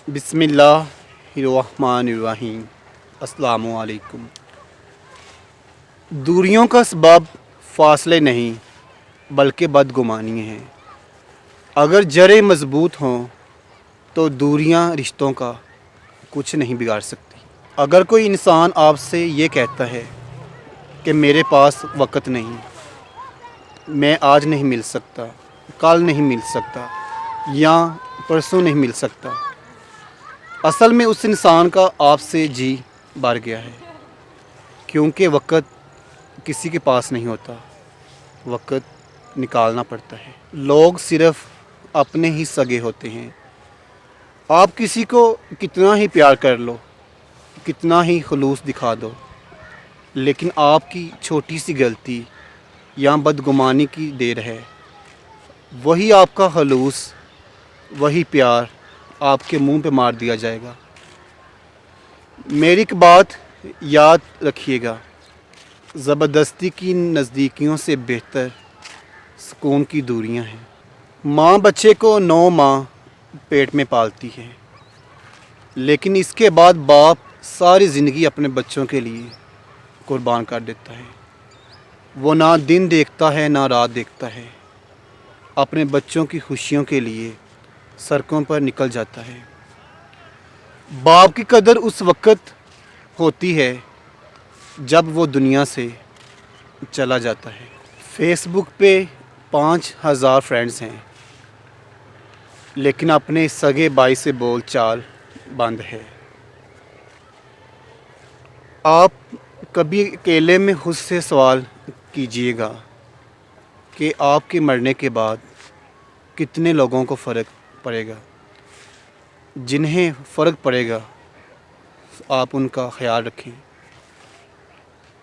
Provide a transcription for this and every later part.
بسم اللہ الرحمن الرحیم۔ السلام علیکم۔ دوریوں کا سبب فاصلے نہیں بلکہ بدگمانی ہیں۔ اگر جڑیں مضبوط ہوں تو دوریاں رشتوں کا کچھ نہیں بگاڑ سکتی۔ اگر کوئی انسان آپ سے یہ کہتا ہے کہ میرے پاس وقت نہیں، میں آج نہیں مل سکتا، کل نہیں مل سکتا یا پرسوں نہیں مل سکتا، اصل میں اس انسان کا آپ سے جی بھر گیا ہے، کیونکہ وقت کسی کے پاس نہیں ہوتا، وقت نکالنا پڑتا ہے۔ لوگ صرف اپنے ہی سگے ہوتے ہیں۔ آپ کسی کو کتنا ہی پیار کر لو، کتنا ہی خلوص دکھا دو، لیکن آپ کی چھوٹی سی غلطی یا بدگمانی کی دیر ہے، وہی آپ کا خلوص، وہی پیار آپ کے منہ پہ مار دیا جائے گا۔ میری ایک بات یاد رکھیے گا، زبردستی کی نزدیکیوں سے بہتر سکون کی دوریاں ہیں۔ ماں بچے کو 9 ماہ پیٹ میں پالتی ہے، لیکن اس کے بعد باپ ساری زندگی اپنے بچوں کے لیے قربان کر دیتا ہے۔ وہ نہ دن دیکھتا ہے نہ رات دیکھتا ہے، اپنے بچوں کی خوشیوں کے لیے سڑکوں پر نکل جاتا ہے۔ باپ کی قدر اس وقت ہوتی ہے جب وہ دنیا سے چلا جاتا ہے۔ فیس بک پہ 5000 فرینڈز ہیں، لیکن اپنے سگے بھائی سے بول چال بند ہے۔ آپ کبھی اکیلے میں خود سے سوال کیجئے گا کہ آپ کے مرنے کے بعد کتنے لوگوں کو فرق پڑے گا۔ جنہیں فرق پڑے گا آپ ان کا خیال رکھیں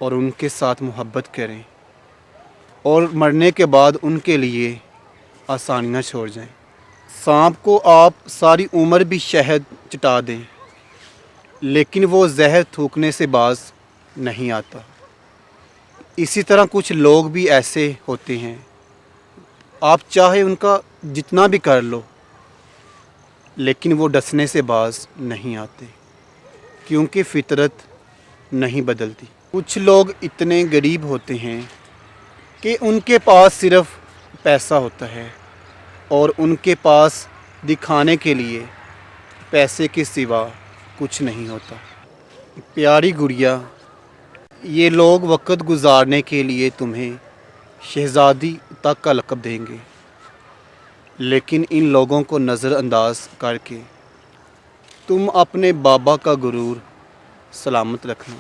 اور ان کے ساتھ محبت کریں، اور مرنے کے بعد ان کے لیے آسانیاں چھوڑ جائیں۔ سانپ کو آپ ساری عمر بھی شہد چٹا دیں، لیکن وہ زہر تھوکنے سے باز نہیں آتا۔ اسی طرح کچھ لوگ بھی ایسے ہوتے ہیں، آپ چاہے ان کا جتنا بھی کر لو، لیکن وہ ڈسنے سے باز نہیں آتے، کیونکہ فطرت نہیں بدلتی۔ کچھ لوگ اتنے غریب ہوتے ہیں کہ ان کے پاس صرف پیسہ ہوتا ہے، اور ان کے پاس دکھانے کے لیے پیسے کے سوا کچھ نہیں ہوتا۔ پیاری گڑیا، یہ لوگ وقت گزارنے کے لیے تمہیں شہزادی تک کا لقب دیں گے، لیکن ان لوگوں کو نظر انداز کر کے تم اپنے بابا کا غرور سلامت رکھنا۔